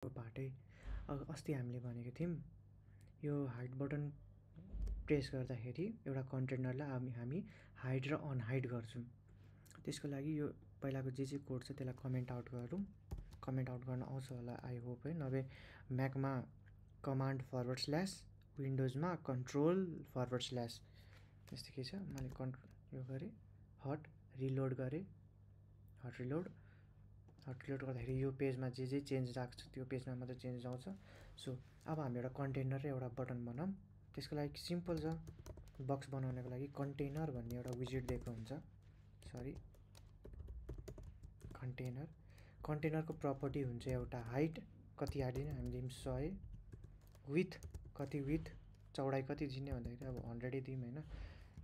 बाटै अस्ति हामीले भनेको थियौँ यो हाइड बटन प्रेस गर्दाखेरि एउटा कन्टेनरलाई हामी हाइड र अनहाइड गर्छौँ। त्यसको लागि यो पहिलाको जे कोड छ त्यसलाई कमेन्ट आउट गरौँ। कमेन्ट आउट गर्न आउँछ होला आई होप है। नभए म्याकमा कमान्ड / विन्डोजमा कन्ट्रोल / यस्तो के छ। मैले यो गरेँ, हट रिलोड गरेँ, हट रिलोड गर्दाखेरि यो पेजमा जे चेन्ज आएको छ त्यो पेजमा मात्रै चेन्ज आउँछ। सो अब हामी एउटा कन्टेनर र एउटा बटन बनाऊँ। त्यसको लागि सिम्पल छ। बक्स बनाउनको लागि कन्टेनर भन्ने एउटा विजेट दिएको हुन्छ। कन्टेनरको प्रपर्टी हुन्छ एउटा हाइट कति हालिदिने हामीले 100, विथ चौडाइ कति दिने भन्दाखेरि अब 100 दिउँ होइन।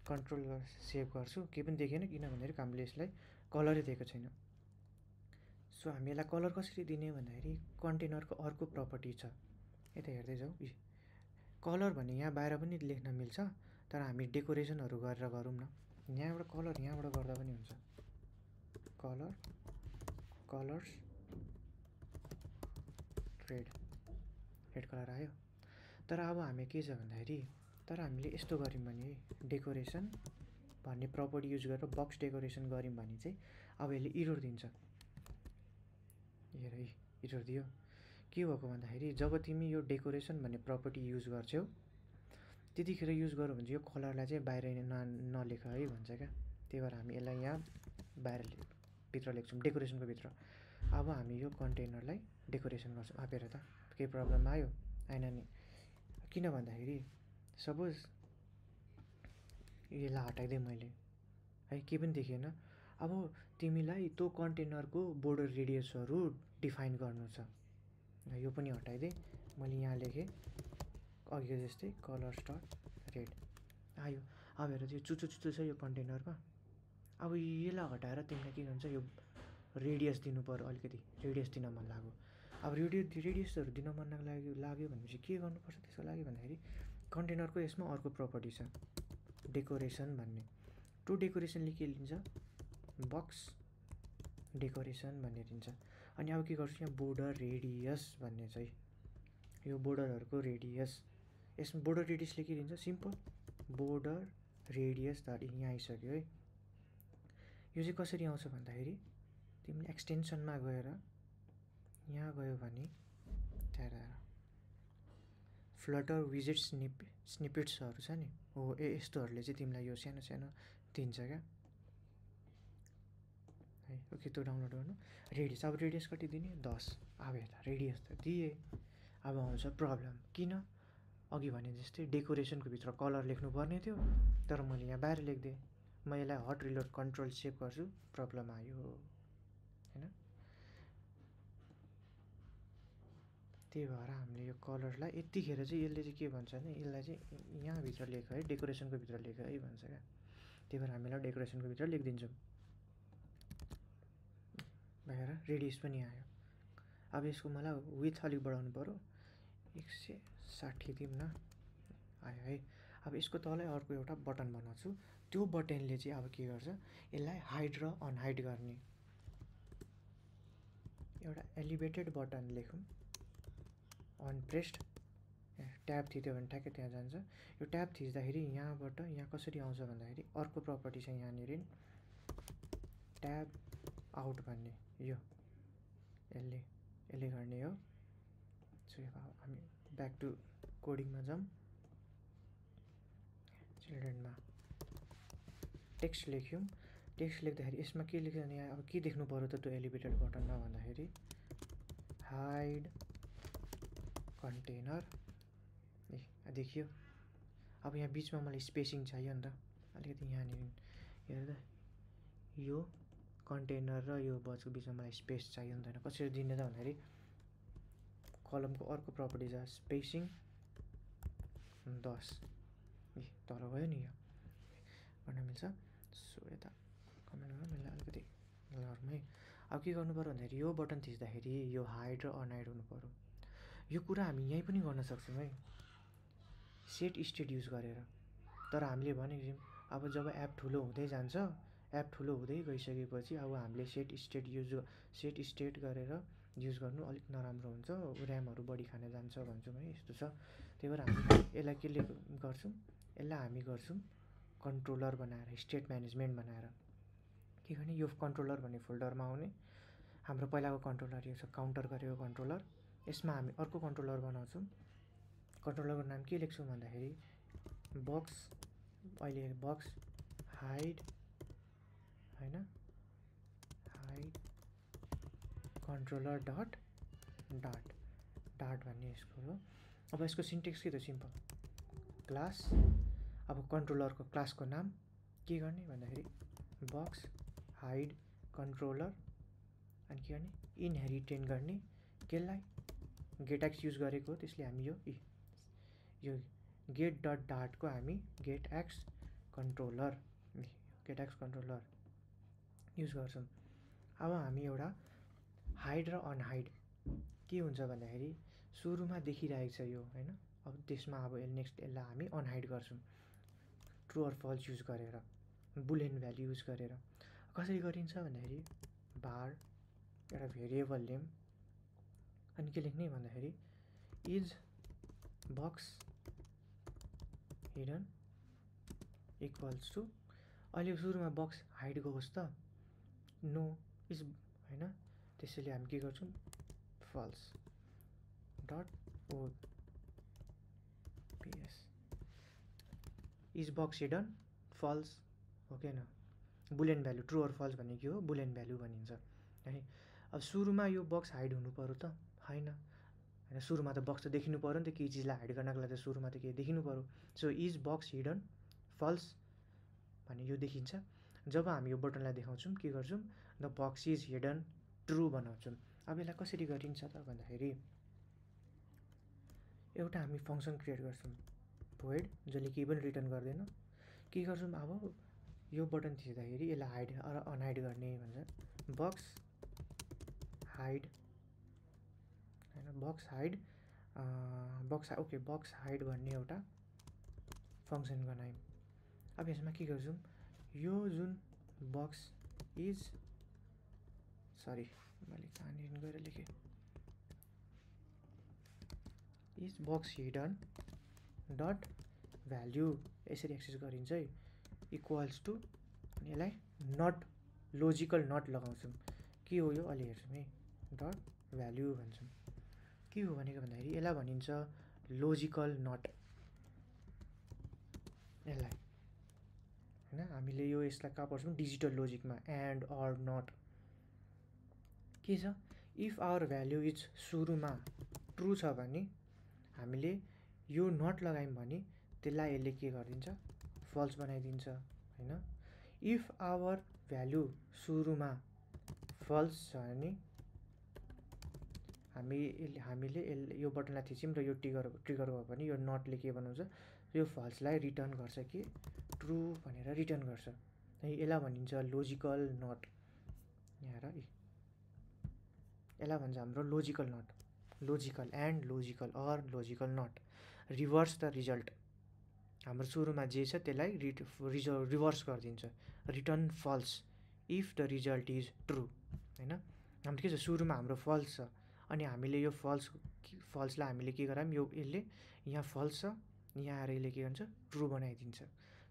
कन्ट्रोल सेभ गर्छु, केही पनि देखेन किन भन्दाखेरि हामीले यसलाई कलरै दिएको छैन। सो हामी यसलाई कलर कसरी दिने भन्दाखेरि कन्टेनरको अर्को प्रपर्टी छ, यता हेर्दै जाउँ। कलर भन्ने यहाँ बाहिर पनि लेख्न मिल्छ, तर हामी डेकोरेसनहरू गरेर गरौँ न। यहाँबाट कलर यहाँबाट गर्दा पनि हुन्छ। कलर्स रेड कलर आयो। तर अब हामी के छ भन्दाखेरि हामीले यस्तो गऱ्यौँ भने डेकोरेसन भन्ने प्रपर्टी युज गरेर बक्स डेकोरेसन गऱ्यौँ भने चाहिँ अब यसले इरर दिन्छ। हेर है, इरर दियो। के भएको भन्दाखेरि जब तिमी यो डेकोरेसन भन्ने प्रपर्टी युज गर्छौ त्यतिखेर युज गरौ भने यो कलरलाई चाहिँ बाहिर नलेख है भन्छ क्या। त्यही भएर हामी यसलाई यहाँ भित्र लेख्छौँ, डेकोरेसनको भित्र। अब हामी यो कन्टेनरलाई डेकोरेसन गर्छौँ। आप हेर त केही प्रब्लम आयो? आएन नि। किन भन्दाखेरि सपोज यसलाई हटाइदिएँ मैले है, केही पनि देखिएन। अब तिमीलाई त्यो कन्टेनरको बोर्डर रेडियसहरू डिफाइन गर्नु छ। यो पनि हटाइदिएँ मैले, यहाँ लेखेँ अघिको जस्तै colors.red आयो। अब हेर त्यो चुच्चो छ यो कन्टेनरमा। अब यसलाई हटाएर तिमीलाई के भन्छ, यो रेडियस दिनु पर्यो। अलिकति रेडियस दिन मन लाग्यो। अब रेडियसहरू दिन मन लाग्यो भनेपछि के गर्नुपर्छ त्यसको लागि भन्दाखेरि कन्टेनरको यसमा अर्को प्रपर्टी छ डेकोरेसन भन्ने। त्यो डेकोरेसनले के लिन्छ, बक्स डेकोरेसन भन्ने दिन्छ। अनि अब के गर्छु, यहाँ बोर्डर रेडियस भन्ने चाहिँ यो बोर्डरहरूको रेडियस। यसमा बोर्डर रेडियसले के दिन्छ, सिम्पल बोर्डर रेडियस यहाँ आइसक्यो है। यो चाहिँ कसरी आउँछ भन्दाखेरि तिमीले एक्सटेन्सनमा गएर यहाँ गयो भने त्यहाँ फ्लटर विजेट स्निपेट्सहरू छ नि, हो यस्तोहरूले चाहिँ तिमीलाई यो सानो सानो दिन्छ क्या है। ओके, त्यो डाउनलोड गर्नु। रेडियस, अब रेडियस कति दिने, 10। अब हेर्दा रेडियस त दिएँ। अब आउँछ प्रब्लम। किन? अघि भने जस्तै डेकोरेसनको भित्र कलर लेख्नु पर्ने थियो, तर मैले यहाँ बाहिर लेखिदिएँ। म यसलाई हट रिलोड कन्ट्रोल सेभ गर्छु, प्रब्लम आयो होइन। त्यही भएर हामीले यो कलरलाई यतिखेर चाहिँ यसले चाहिँ के भन्छ भने यसलाई चाहिँ यहाँभित्र लेख है, डेकोरेसनको भित्र लेख है भन्छ क्या। त्यही भएर हामीलाई डेकोरेसनको भित्र लेखिदिन्छौँ। बाहिर रेडियस पनि आयो। अब यसको मलाई विथ अलिक बढाउनु पऱ्यो, 160 दिउँ न, आयो है। अब यसको तलै अर्को एउटा बटन बनाउँछु। त्यो बटनले चाहिँ अब के गर्छ, यसलाई हाइड र अनहाइड गर्ने एउटा एलिभेटेड बटन लेखौँ। अनप्रेस्ड ट्याब थिच्यो भने ठ्याक्कै त्यहाँ जान्छ। यो ट्याब थिच्दाखेरि यहाँबाट यहाँ कसरी आउँछ भन्दाखेरि अर्को प्रपर्टी छ यहाँनिर, ट्याब आउट भन्ने। यो यसले गर्ने हो। सो अब हामी ब्याक टु कोडिङमा जाउँ। चिल्ड्रेनमा टेक्स्ट लेख्यौँ। टेक्स्ट लेख्दाखेरि यसमा के लेख्यो भने अब के देख्नु पऱ्यो त त्यो एलिभेटेड बटनमा भन्दाखेरि हाइड कन्टेनर देखियो। अब यहाँ बिचमा मलाई स्पेसिङ चाहियो नि त, अलिकति यहाँनिर हेर्दा यो कन्टेनर र यो बक्सको बिचमा मलाई स्पेस चाहियो नि त होइन। कसरी दिने त भन्दाखेरि कलमको अर्को प्रपर्टी छ स्पेसिङ 10। तल गयो नि, यो गर्न मिल्छ। सो यता कमेन्ट गर्नु मिल्छ, अलिकति गरौँ है। अब के गर्नु पऱ्यो भन्दाखेरि यो बटन थिच्दाखेरि यो हाइड र अनहाइड हुनु पऱ्यो। यो कुरा हामी यहीँ पनि गर्न सक्छौँ है, सेट स्टेट युज गरेर। तर हामीले भनेको थियौँ अब जब एप ठुलो हुँदै जान्छ, एप ठुलो हुँदै गइसकेपछि अब हामीले सेट स्टेट गरेर युज गर्नु अलिक नराम्रो हुन्छ, ऱ्यामहरू बढी खान जान्छ भन्छु है, यस्तो छ। त्यही भएर हामी यसलाई केले गर्छौँ, यसलाई हामी गर्छौँ कन्ट्रोलर बनाएर, स्टेट म्यानेजमेन्ट बनाएर। के गर्ने, यो कन्ट्रोलर भन्ने फोल्डरमा आउने, हाम्रो पहिलाको कन्ट्रोलर यो छ काउन्टर गरेको कन्ट्रोलर, यसमा हामी अर्को कन्ट्रोलर बनाउँछौँ। कन्ट्रोलरको नाम के लेख्छौँ भन्दाखेरि बक्स, अहिले बक्स हाइड होइन, हाइड कन्ट्रोलर डट भन्ने यसको हो। अब यसको सिन्टेक्स के त सिम्पल, क्लास, अब कन्ट्रोलरको क्लासको नाम के गर्ने भन्दाखेरि बक्स हाइड कन्ट्रोलर, अनि के गर्ने इनहेरिटेन्ट गर्ने, केलाई गेटएक्स युज गरेको हो, त्यसले हामी यो गेट डट डाटको हामी गेटएक्स कन्ट्रोलर युज गर्छौँ। अब हामी एउटा हाइड र अनहाइड के हुन्छ भन्दाखेरि सुरुमा देखिरहेको छ यो होइन, अब त्यसमा अब नेक्स्ट यसलाई हामी अनहाइड गर्छौँ ट्रु अर फल्स युज गरेर, बुलियन भ्याल्यु युज गरेर। कसरी गरिन्छ भन्दाखेरि बार एउटा भेरिएबल नेम, अनि के लेख्ने भन्दाखेरि is box hidden equals to, अहिले सुरुमा बक्स हाइड गयोस् त, नो इज होइन, त्यसैले हामी के गर्छौँ false dot obs, is box hidden false हो कि होइन, boolean value true or false भन्ने के हो, बुलियन भ्यालु भनिन्छ है। अब सुरुमा यो बक्स हाइड हुनु पऱ्यो त होइन, सुरुमा त बक्स त देखिनु पऱ्यो नि त, केही चिजलाई हाइड गर्नको लागि त सुरुमा त केही देखिनु पऱ्यो। So is box hidden false भने यो देखिन्छ। जब हामी यो बटनलाई देखाउँछौँ के गर्छौँ, the box is hidden true बनाउँछौँ। अब यसलाई कसरी गरिन्छ त भन्दाखेरि एउटा हामी फङ्सन क्रिएट गर्छौँ भोइड, जसले केही पनि रिटर्न गर्दैन। के गर्छौँ, अब यो बटन थिच्दाखेरि यसलाई हाइड र अनहाइड गर्ने भन्छ, बक्स हाइड होइन, बक्स हाइड भन्ने एउटा फङ्सन बनायौँ। अब यसमा के गर्छौँ, यो जुन बक्स इज, सरी मैले कहाँनिर गएर लेखेँ, is box hidden dot value यसरी एक्सेस गरिन्छ है, इक्वल्स टु, अनि यसलाई नट, लोजिकल नट लगाउँछौँ। के हो यो अहिले हेर्छौँ है, डट भ्याल्यु भन्छौँ। के हो भनेको भन्दाखेरि यसलाई भनिन्छ लोजिकल नट, यसलाई होइन, हामीले यसलाई कहाँ पढ्छौँ डिजिटल लोजिकमा, एन्ड अर नट। के छ, इफ आवर भ्याल्यु इज सुरुमा ट्रु छ भने हामीले यो नट लगायौँ भने त्यसलाई यसले के गरिदिन्छ, फल्स बनाइदिन्छ होइन। इफ आवर भ्याल्यु सुरुमा फल्स छ भने हामीले यो बटनलाई थिच्यौँ र यो ट्रिगर भयो भने यो नटले के बनाउँछ, यो फल्सलाई रिटर्न गर्छ कि ट्रु भनेर रिटर्न गर्छ है, यसलाई भनिन्छ लोजिकल नट। यहाँ हेर, यसलाई भन्छ हाम्रो logical not, logical and logical or logical not, reverse the result. हाम्रो सुरुमा जे छ त्यसलाई रिभर्स गरिदिन्छ, return false if the result is true होइन। हाम्रो के छ, सुरुमा हाम्रो फल्स छ, अनि हामीले यो फल्सलाई हामीले के गरायौँ, यो यसले यहाँ फल्स छ, यहाँ आएर यसले के भन्छ ट्रु बनाइदिन्छ।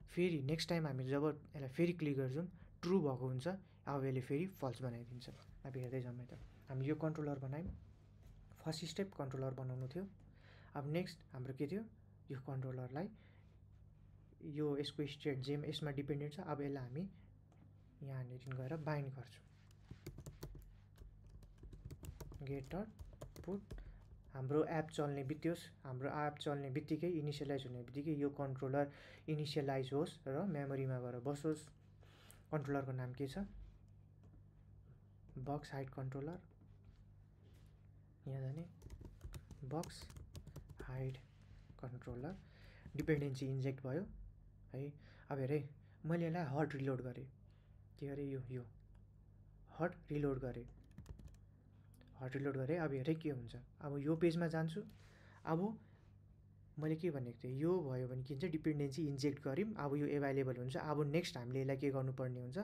फेरि नेक्स्ट टाइम हामी जब यसलाई फेरि क्लिक गर्छौँ ट्रु भएको हुन्छ, अब यसले फेरि फल्स बनाइदिन्छ। अब हेर्दै जाउँ है त, हामी यो कन्ट्रोलर बनायौँ, फर्स्ट स्टेप कन्ट्रोलर बनाउनु थियो। अब नेक्स्ट हाम्रो के थियो, यो कन्ट्रोलरलाई यो यसको स्टेट जेम यसमा डिपेन्डेन्ट छ। अब यसलाई हामी यहाँनिर गएर बाइन्ड गर्छौँ, गेट डट पुट, हाम्रो एप चल्ने बित्तिकै इनिसियलाइज हुने बित्तिकै यो कन्ट्रोलर इनिसियलाइज होस् र मेमोरीमा गएर बसोस्। कन्ट्रोलरको नाम के छ, बक्स हाइड कन्ट्रोलर, यहाँ जाने box hide controller, dependency inject भयो है। अब हेरेँ मैले यसलाई हट रिलोड गरेँ, के अरे यो हट रिलोड गरेँ। अब हेरेँ के हुन्छ, अब यो पेजमा जान्छु। अब मैले के भनेको थिएँ, यो भयो भने के हुन्छ, डिपेन्डेन्सी इन्जेक्ट गऱ्यौँ, अब यो एभाइलेबल हुन्छ। अब नेक्स्ट हामीले यसलाई के गर्नुपर्ने हुन्छ,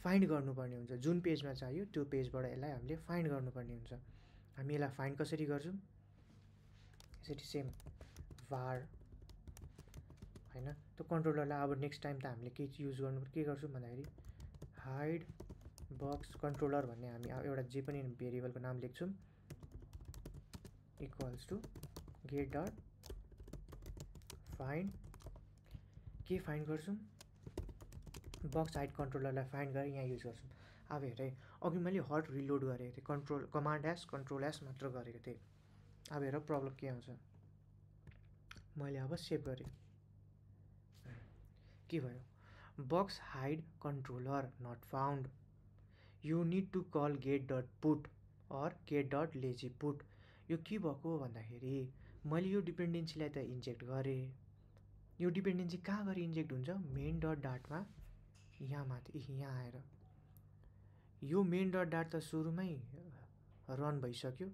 फाइन्ड गर्नुपर्ने हुन्छ, जुन पेजमा चाहियो त्यो पेजबाट यसलाई हामीले फाइन्ड गर्नुपर्ने हुन्छ हामी यसलाई फाइन्ड कसरी गर्छौँ, यसरी सेम var हैन। त्यो कन्ट्रोलरलाई अब नेक्स्ट टाइम त हामीले के युज गर्नु, के गर्छौँ भन्दाखेरि हाइड बक्स कन्ट्रोलर भन्ने हामी एउटा जे पनि भेरिएबलको नाम लेख्छौँ equals to get dot find, के फाइन्ड गर्छौँ, बक्स हाइड कन्ट्रोलरलाई फाइन्ड गरेर यहाँ युज गर्छौँ। अब हेर है, अघि मैले हट रिलोड गरेको थिएँ, कमान्ड एस कन्ट्रोल एस मात्र गरेको थिएँ। अब हेर प्रब्लम के आउँछ, मैले अब सेभ गरेँ, के भयो, box hide controller not found, you need to call get dot put or get dot lazy put. यो के भएको भन्दाखेरि मैले यो डिपेन्डेन्सीलाई त इन्जेक्ट गरेँ, यो डिपेन्डेन्सी कहाँ गएर इन्जेक्ट हुन्छ, मेन डट डाटमा, यहाँ माथि यहाँ आएर यो मेन डट डाट त सुरुमै रन भइसक्यो।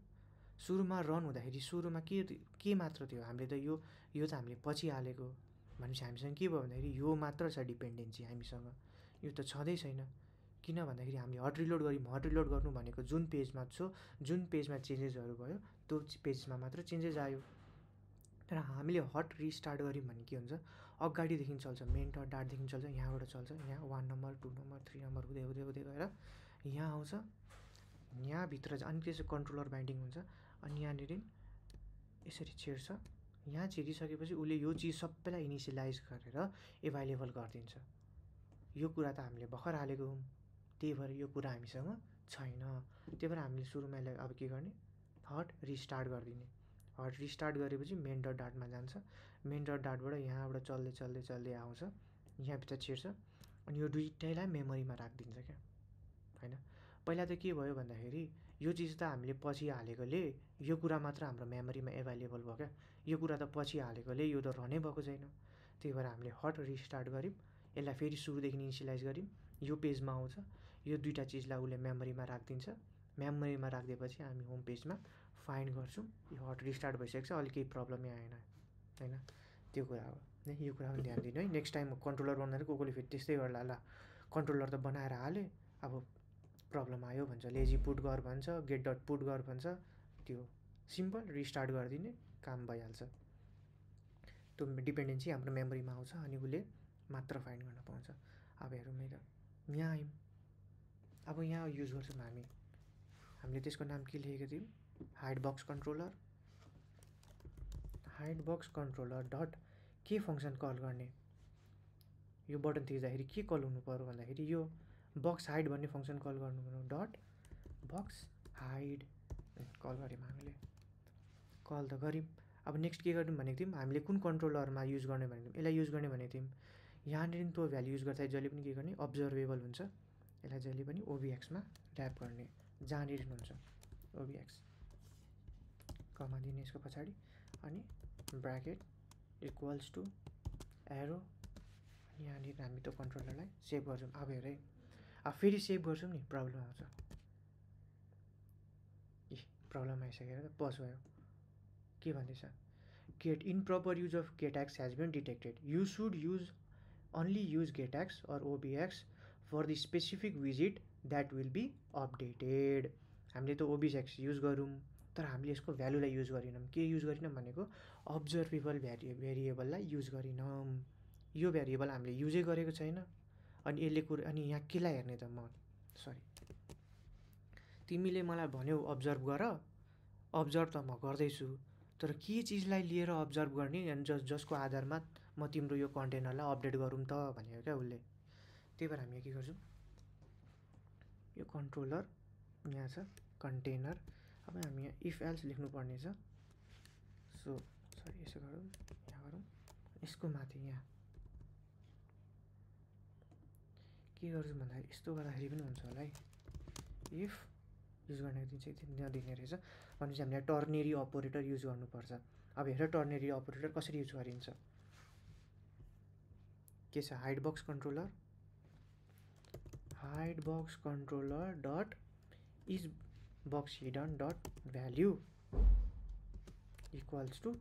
सुरुमा रन हुँदाखेरि सुरुमा के मात्र थियो, हामीले त यो त हामीले पछि हालेको भनेपछि हामीसँग के भयो भन्दाखेरि यो मात्र छ डिपेन्डेन्सी हामीसँग, यो त छँदै छैन। किन भन्दाखेरि हामीले हट रिलोड गऱ्यौँ, हट रिलोड गर्नु भनेको जुन पेजमा छ, जुन पेजमा चेन्जेसहरू भयो त्यो पेजमा मात्र चेन्जेस आयो। तर हामीले हट रिस्टार्ट गऱ्यौँ भने के हुन्छ, अगाडिदेखि चल्छ, मेन डट डाटदेखि चल्छ, यहाँबाट चल्छ, यहाँ 1 नम्बर 2 नम्बर 3 नम्बर हुँदै हुँदै हुँदै गएर यहाँ आउँछ, यहाँभित्र अनि त्यसो कन्ट्रोलर बाइन्डिङ हुन्छ, अनि यहाँनिर यसरी छिर्छ। यहाँ छिरिसकेपछि उसले यो चिज सबैलाई इनिसियलाइज गरेर एभाइलेबल गरिदिन्छ। यो कुरा त हामीले भर्खर हालेको हौँ, त्यही भएर यो कुरा हामीसँग छैन। त्यही भएर हामीले सुरुमा यसलाई अब के गर्ने, हट रिस्टार्ट गरिदिने। हट रिस्टार्ट गरेपछि मेन डट डाटमा जान्छ, मेन डट डाटबाट यहाँबाट चल्दै चल्दै चल्दै आउँछ, यहाँभित्र छिर्छ, अनि यो दुइटैलाई मेमोरीमा राखिदिन्छ क्या हैन। पहिला त के भयो भन्दाखेरि यो चिज त हामीले पछि हालेकोले यो कुरा मात्र हाम्रो मेमोरीमा एभाइलेबल भयो क्या, यो कुरा त पछि हालेकोले यो त रहनै भएको छैन। त्यही भएर हामीले हट रिस्टार्ट गऱ्यौँ, यसलाई फेरि सुरुदेखि इनिसियलाइज गऱ्यौँ, यो पेजमा आउँछ, यो दुईवटा चिजलाई उसले मेमोरीमा राखिदिन्छ। मेमोरीमा राखिदिएपछि हामी होम पेजमा फाइन्ड गर्छौँ, यो हट रिस्टार्ट भइसकेको छ, अहिले केही प्रब्लमै आएन हैन। त्यो कुरा हो, यो कुरा पनि ध्यान दिनु है। नेक्स्ट टाइम कन्ट्रोलर बनाउँदा कोही फेरि त्यस्तै गर्ला, ल कन्ट्रोलर त बनाएर हालेँ, अब प्रब्लम आयो भन्छ, लेजी पुट गर भन्छ, गेट डट पुट गर भन्छ, त्यो सिम्पल रिस्टार्ट गरिदिने, काम भइहाल्छ। त्यो डिपेन्डेन्सी हाम्रो मेमोरीमा आउँछ अनि उसले मात्र फाइन्ड गर्न पाउँछ। अब हेरौँ है त, यहाँ आयौँ, अब यहाँ युज गर्छौँ हामीले त्यसको नाम के लेखेको थियौँ, hide box controller. Hide box controller dot के फङ्सन कल गर्ने, यो बटन थिच्दाखेरि के कल हुनु पर्यो भन्दाखेरि यो बक्स हाइड भन्ने फङ्सन कल गर्नु पर्यो, डट बक्स हाइड कल गऱ्यौँ हामीले, कल त गऱ्यौँ। अब नेक्स्ट के गर्यौँ भनेको थियौँ, हामीले कुन कन्ट्रोलरमा युज गर्ने भनेको थियौँ, यसलाई युज गर्ने भनेको थियौँ। यहाँनिर त्यो भ्याल्यु युज गर्दा जहिले पनि के गर्ने, अब्जर्भेबल हुन्छ, यसलाई जहिले पनि ओबिएक्समा ऱ्याप गर्ने, जहाँनिर हुन्छ ओबिएक्स कमा दिने यसको पछाडि, अनि ब्राकेट इक्वल्स टु एरो, यहाँनिर हामी त्यो कन्ट्रोलरलाई सेभ गर्छौँ। अब हेर है, अब फेरि सेभ गर्छौँ नि प्रब्लम आउँछ, प्रब्लम आइसकेर त पज भयो, के भन्दैछ, get improper use of GetX has been detected, you should use only use getX or OBX for the specific widget that will be updated। हामीले त OBX युज गरौँ, तर हामीले यसको भ्यालुलाई युज गरेनौँ। के युज गरेनौँ भनेको अब्जर्भेबल भेरिएबललाई युज गरेनौँ। यो भेरिएबल हामीले युजै गरेको छैन, अनि यसले अनि यहाँ केलाई हेर्ने त म, सरी, तिमीले मलाई भन्यौ अब्जर्भ गर, अब्जर्भ त म गर्दैछु, तर के चिजलाई लिएर अब्जर्भ गर्ने अनि जसको आधारमा म तिम्रो यो कन्टेनरलाई अपडेट गरौँ त भनेको क्या उसले। त्यही भएर हामी के गर्छौँ, यो कन्ट्रोलर यहाँ छ, कन्टेनर, अब हामी यहाँ इफ एल्स लेख्नुपर्ने छ। सो सरी, यसो गरौँ, यहाँ गरौँ, यसको माथि यहाँ के गर्छौँ भन्दाखेरि यस्तो गर्दाखेरि पनि हुन्छ होला है, इफ युज गर्ने दिन चाहिँ नदिने रहेछ भनेपछि हामीले टर्नेरी अपरेटर युज गर्नुपर्छ। अब हेर टर्नेरी अपरेटर कसरी युज गरिन्छ, के छ, hide box controller, hide box controller dot is box hidden dot value equals to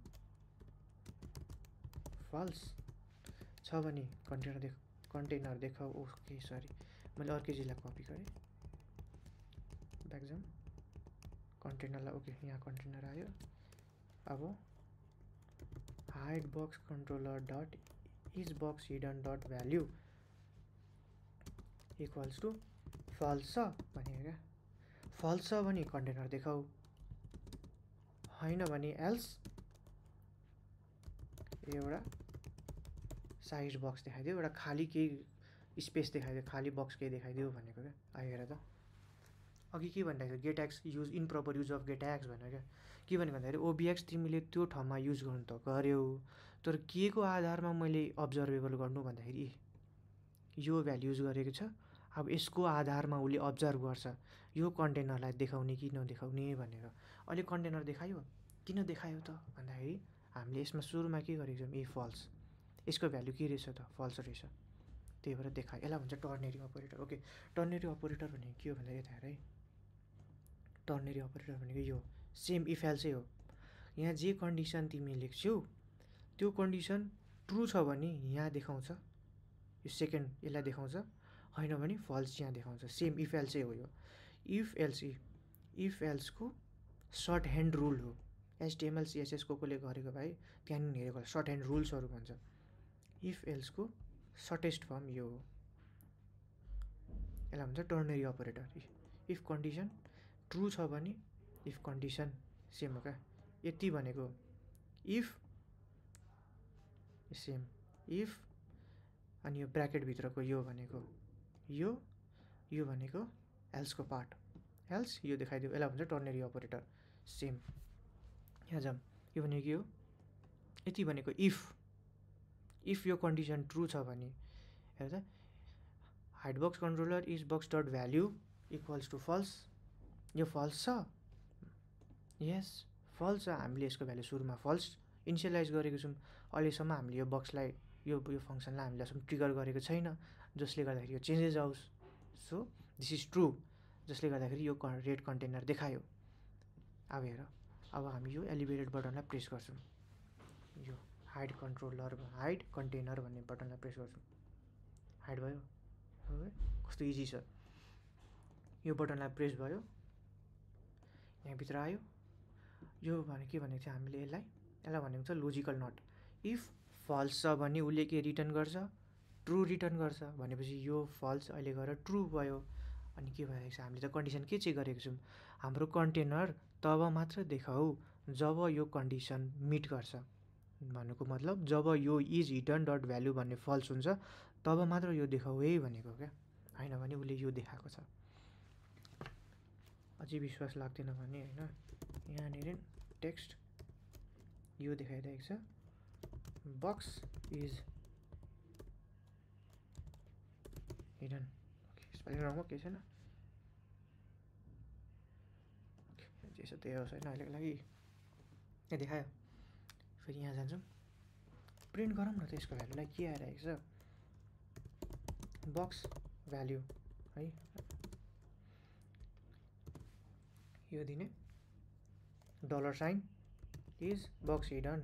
false छ भने कन्टेनर देखाऊ। ओके सरी, मैले अर्कै चिजलाई कपी गरेँ, ब्याक जाउँ, कन्टेनरलाई ओके यहाँ कन्टेनर आयो। अब hide box controller dot is box hidden dot value equals to false छ भने क्या, फल्स छ भने कन्टेनर देखाऊ, होइन भने एल्स एउटा साइज बक्स देखाइदियो, एउटा खाली केही स्पेस देखाइदियो, खाली बक्स केही देखाइदियो भनेको क्या। आयो हेर त अघि के भनिरहेको छ, GetX use improper use of GetX भनेर क्या। के भनेको भन्दाखेरि ओबिएक्स तिमीले त्यो ठाउँमा युज गर्नु त गर्यौ, तर के को आधारमा मैले अब्जर्भेबल गर्नु भन्दाखेरि यो भ्याल्यु युज गरेको छ, अब यसको आधारमा उसले अब्जर्भ गर्छ यो कन्टेनरलाई देखाउने कि नदेखाउने भनेर। अहिले कन्टेनर देखायो, किन देखायो त भन्दाखेरि हामीले यसमा सुरुमा के गरेको छौँ, ए फल्स, यसको भ्याल्यु के रहेछ त फल्स रहेछ, त्यही भएर देखायो। यसलाई भन्छ ternary operator. Okay, ternary operator भनेको के हो भन्दा यता हेर है, टर्नेरी अपरेटर भनेको यो सेम इफ एल्सै हो। यहाँ जे कन्डिसन तिमी लेख्छौ त्यो कन्डिसन ट्रु छ भने यहाँ देखाउँछ, यो सेकेन्ड यसलाई देखाउँछ, होइन भने फल्स यहाँ देखाउँछ। सेम इफ एल्सै हो यो। इफ एल्स इफ एल्सको सर्ट ह्यान्ड रुल हो। एचटिएमएल सिएसएस कोले गरेको भाइ त्यहाँनिर हेरेको सर्ट ह्यान्ड रुल्सहरू भन्छ। इफ एल्सको सर्टेस्ट फर्म यो हो, यसलाई भन्छ ternary operator. If condition true छ भने, इफ कन्डिसन सेम हो क्या, यति भनेको इफ सेम इफ, अनि यो ब्राकेटभित्रको यो भनेको यो भनेको एल्सको पार्ट, एल्स यो देखाइदियो, यसलाई भन्छ टर्नेरी अपरेटर। सेम यहाँ जाऊँ, यो भनेको के हो, यति भनेको इफ यो कन्डिसन ट्रु छ भने हेर त, hide box controller is box dot value equals to false, यो फल्स छ, यस फल्स छ। हामीले यसको भ्याल्यु सुरुमा फल्स इनिसियलाइज गरेको छौँ, अहिलेसम्म हामीले यो बक्सलाई यो फङ्सनलाई हामीले अहिलेसम्म ट्रिगर गरेको छैन, जसले गर्दाखेरि यो चेन्जेस आओस्। सो दिस इज ट्रु, जसले गर्दाखेरि यो रेड कन्टेनर देखायो। अब हेर, अब हामी यो एलिभेटेड बटनलाई प्रेस गर्छौँ, यो हाइड कन्टेनर भन्ने बटनलाई प्रेस गर्छौँ, हाइड भयो। कस्तो इजी छ, यो बटनलाई प्रेस भयो, यहाँभित्र आयो। यो भने के भनेको थियो हामीले, यसलाई भनेको छ लोजिकल नट। इफ फल्स छ भने उसले के रिटर्न गर्छ, ट्रु रिटर्न गर्छ, भनेपछि यो फल्स अहिले गएर ट्रु भयो। अनि के भइरहेको छ, हामीले त कन्डिसन के चेक गरेको छौँ, हाम्रो कन्टेनर तब मात्र देखाऊ जब यो कन्डिसन मिट गर्छ, भन्नुको मतलब जब यो इज हिडन डट भ्याल्यु भन्ने फल्स हुन्छ तब मात्र यो देखाऊ है भनेको क्या, होइन भने उसले यो देखाएको छ। अझै विश्वास लाग्दैन भने होइन, यहाँनिर टेक्स्ट यो देखाइरहेको छ, बक्स इज हिडन। स्पेलिङ रङ हो, केही छैन, जे छ त्यही होस् होइन अहिलेको लागि। यहाँ देखायो, फेरि यहाँ जान्छौँ, प्रिन्ट गरौँ न त यसको भ्यालुलाई के आइरहेको छ, बक्स भ्याल्यु है, यो दिने $साइन इज बक्स हिडन।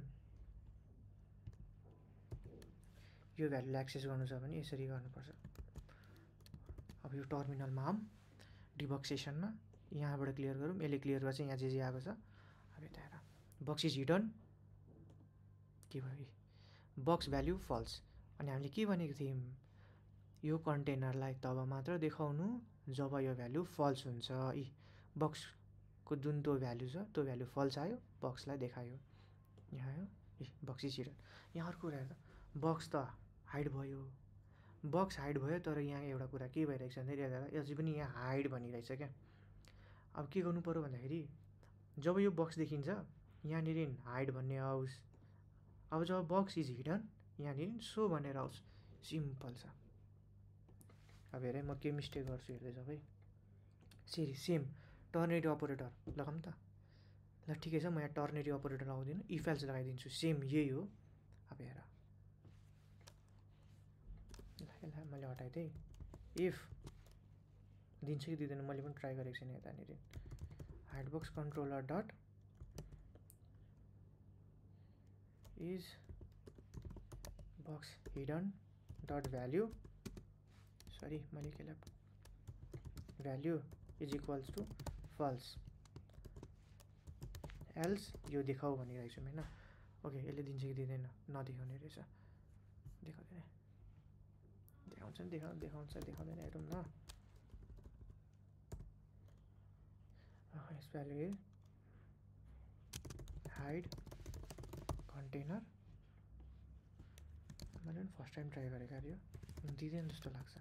यो भ्यालुलाई एक्सेस गर्नु छ भने यसरी गर्नुपर्छ। अब यो टर्मिनलमा आऊँ, डिबग सेसनमा यहाँबाट क्लियर गरौँ, यसले क्लियर गर्छ यहाँ जे आएको छ। अब यता हेर, बक्स इज हिडन के भयो, बक्स भ्याल्यु फल्स। अनि हामीले के भनेको थियौँ, यो कन्टेनरलाई तब मात्र देखाउनु जब यो भ्याल्यु फल्स हुन्छ। बक्सको जुन त्यो भ्याल्यु छ त्यो भ्याल्यु फल्स आयो, बक्सलाई देखायो, यहाँ आयो बक्स इज हिडन। यहाँ अर्को कुरा हेर्दा बक्स त हाइड भयो, बक्स हाइड भयो, तर यहाँ एउटा कुरा के भइरहेको छ भन्दाखेरि अझै पनि यहाँ हाइड भनिरहेछ क्या। अब के गर्नु पऱ्यो भन्दाखेरि जब यो बक्स देखिन्छ यहाँनिर हाइड भन्ने आओस्, अब जब बक्स इज हिडन यहाँनिर सो भनेर आओस्, सिम्पल छ। अब हेर म के मिस्टेक गर्छु हेर्दै जाऊ है, सेम टर्नेरी अपरेटर लगाऊँ त, ल ठिकै छ, म यहाँ टर्नेरी अपरेटर लगाउँदिनँ, इफ एल्स लगाइदिन्छु, सेम यही हो। अब हेर, यसलाई मैले हटाइदिएँ, इफ दिन्छ कि दिँदैन मैले पनि ट्राई गरेको छैन यतानिर, hide box controller dot is box hidden dot value, sorry मैले के value is equals to false, else यो देखाऊ भनिरहेको छु होइन। ओके यसले दिन्छ कि दिँदैन, नदेखाउने रहेछ। देखाउँदैन, देखाउँछ नि देखाउँछ देखाउँदैन हेरौँ न। यसपालि हाइड कन्टेनर, मैले पनि फर्स्ट टाइम ट्राई गरेको यो दिँदैन जस्तो लाग्छ।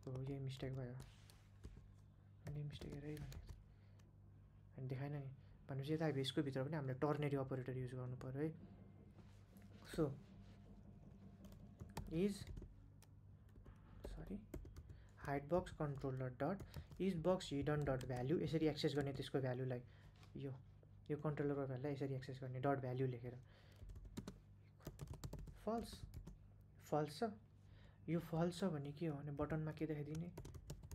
हो यही मिस्टेक भयो, मैले मिस्टेक हेरेरै भनेको थिएँ अनि देखाएन नि। भनेपछि यता अब यसको भित्र पनि हामीले टर्नेरी अपरेटर युज गर्नु पऱ्यो है। So is hide box controller dot is box hidden dot value, यसरी एक्सेस गर्ने त्यसको भ्याल्युलाई, यो कन्ट्रोलरको भ्यालुलाई यसरी एक्सेस गर्ने डट भ्याल्यु लेखेर फल्स छ। यो फल्स छ भने के हो भने बटनमा के देखाइदिने,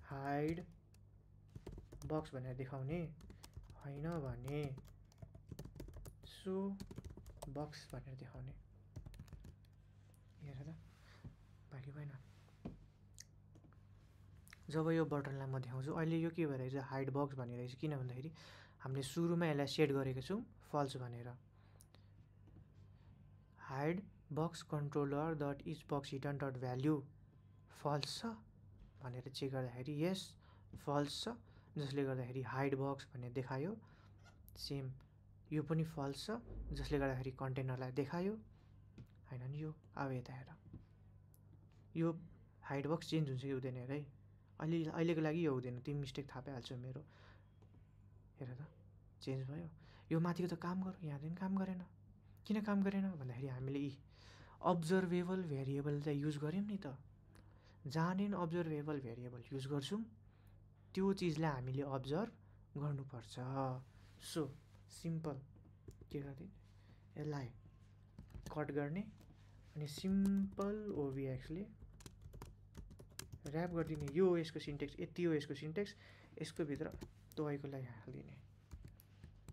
हाइड बक्स भनेर देखाउने, होइन भने सो बक्स भनेर देखाउने। हेर त बाँकी भएन। जब यो बटनलाई म देखाउँछु अहिले यो के भइरहेछ, हाइड बक्स भनिरहेछ। किन भन्दाखेरि हामीले सुरुमा यसलाई सेट गरेको छौँ फल्स भनेर। Hide box controller dot is box hidden dot value false छ भनेर चेक गर्दाखेरि यस फल्स छ, जसले गर्दाखेरि हाइड बक्स भनेर देखायो। सेम यो पनि फल्स छ, जसले गर्दाखेरि कन्टेनरलाई देखायो, होइन नि। यो अब यता हेर, यो हाइड बक्स चेन्ज हुन्छ कि हुँदैन हेर है। अहिलेको लागि यो हुँदैन, तिमी मिस्टेक थाहा पाइहाल्छौ मेरो। हेर त चेन्ज भयो। यो माथिको त काम गर, यहाँदेखि काम गरेन। किन काम गरेन भन्दाखेरि हामीले यी अब्जर्भेबल भेरिएबल त युज गऱ्यौँ नि त। जहाँनिर अब्जर्भेबल भेरिएबल युज गर्छौँ त्यो चिजलाई हामीले अब्जर्भ गर्नुपर्छ। सो सिम्पल के गरिदिने, यसलाई कट गर्ने अनि सिम्पल ओबिएक्सले ऱ्याप गरिदिने। यो यसको सिन्टेक्स यति हो, यसको सिन्टेक्स यसको भित्र तपाईँको लागि हालिदिने।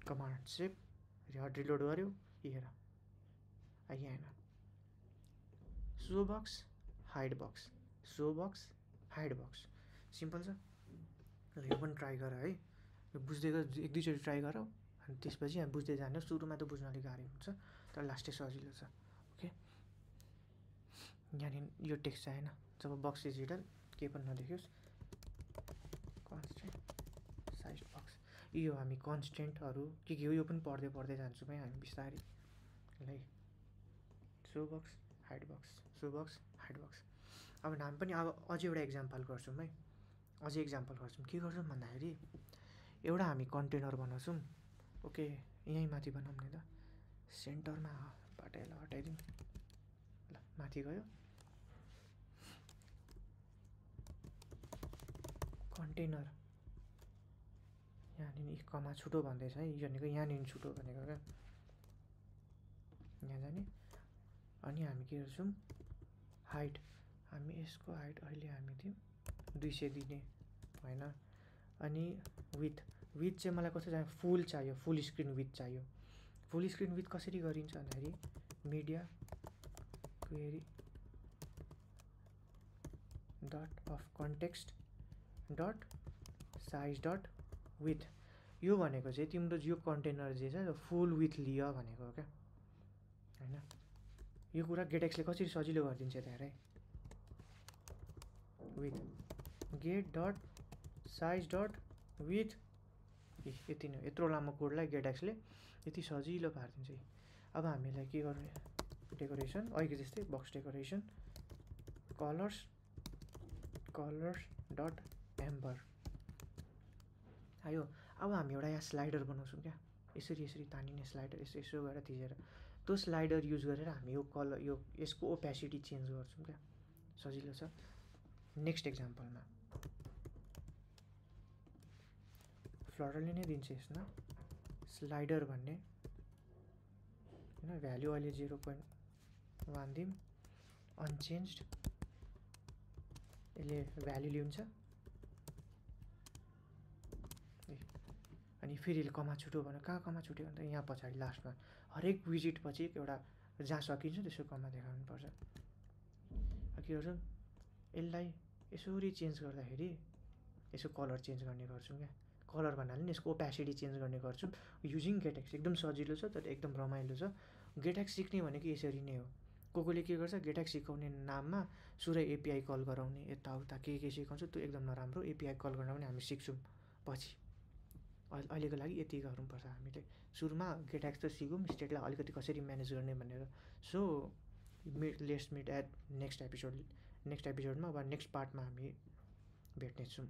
कमान्ड सेभ रिलोड गऱ्यो, हेर आइएन। So box hide box, so box hide box, simple छ। यो पनि ट्राई गर है, यो बुझ्दै गर, एक दुईचोटि ट्राई गर अनि त्यसपछि हामी बुझ्दै जाने। सुरुमा त बुझ्न अलिक गाह्रो हुन्छ तर लास्टै सजिलो छ। ओके यहाँनिर यो टेक्स्ट आएन, जब बक्स इज हिडन के पनि नदेखियोस्। कन्सटेन्ट साइज बक्स, यो हामी कन्सटेन्टहरू के हो यो पनि पढ्दै जान्छौँ है हामी बिस्तारै। ल so box hide box, so box hide box. अब हामी पनि अब अझै एउटा इक्जाम्पल गर्छौँ है, अझै इक्जाम्पल गर्छौँ। के गर्छौँ भन्दाखेरि एउटा हामी कन्टेनर बनाउँछौँ। ओके यहीँ माथि बनाऊँ नि त, सेन्टरमा बाटोलाई हटाइदिउँ। ल माथि गयो, कन्टेनर यहाँनिर कमा छुटो भन्दैछ है, यो भनेको यहाँनिर छुटो भनेको क्या, यहाँ जाने। अनि हामी के गर्छौँ, हाइट, हामी यसको हाइट अहिले हामी दिउँ 200 दिने होइन। अनि विथ चाहिँ मलाई कस्तो चाहियो, फुल चाहियो, फुल स्क्रिन विथ चाहियो। फुल स्क्रिन विथ कसरी गरिन्छ भन्दाखेरि media query dot of context dot size dot with. यो भनेको चाहिँ तिम्रो यो कन्टेनर जे छ फुल विथ लियो भनेको हो क्या, होइन। यो कुरा गेटएक्सले कसरी सजिलो गरिदिन्छ त हेर है। Width get dot size dot width, यति नै, यत्रो लामो कोडलाई गेटएक्सले यति सजिलो पारिदिन्छ। अब हामीलाई के गर्ने, डेकोरेसन अघिको जस्तै box decoration colours dot amber आयो। अब हामी एउटा यहाँ स्लाइडर बनाउँछौँ क्या, यसरी तानिने स्लाइडर, यसो गरेर थिचेर त्यो स्लाइडर युज गरेर हामी यो कलर यो यसको ओपेसिटी चेन्ज गर्छौँ क्या, सजिलो छ। नेक्स्ट इक्जाम्पलमा फ्लरले नै दिन्छ यसमा स्लाइडर भन्ने होइन। भ्याल्यु अहिले 0.1 दिउँ, अनचेन्ज्ड, यसले भ्याल्यु ल्याउँछ। अनि फेरि यसले कमा छुट्यो भने कहाँ कमा छुट्यो भने यहाँ पछाडि लास्टमा हरेक विजिट पछि एउटा जहाँ सकिन्छ त्यसो कमा देखाउनुपर्छ। के गर्छौँ, यसलाई यसरी चेन्ज गर्दाखेरि यसो कलर चेन्ज गर्ने गर्छौँ क्या। कलर भन्नाले नि यसको ओपेसिटी चेन्ज गर्ने गर्छु युजिङ गेटएक्स। एकदम सजिलो छ तर एकदम रमाइलो छ। गेटएक्स सिक्ने भनेको यसरी नै हो। कसले के गर्छ, गेटएक्स सिकाउने नाममा सुरै एपिआई कल गराउने, यताउता के सिकाउँछ, त्यो एकदम नराम्रो। एपिआई कल गर्न पनि हामी सिक्छौँ पछि। अहिलेको लागि यति गर्नुपर्छ हामीले। सुरुमा गेटएक्स त सिकौँ, स्टेटलाई अलिकति कसरी म्यानेज गर्ने भनेर। So let's meet at next एपिसोडमा वा नेक्स्ट पार्टमा हामी भेट्नेछौँ।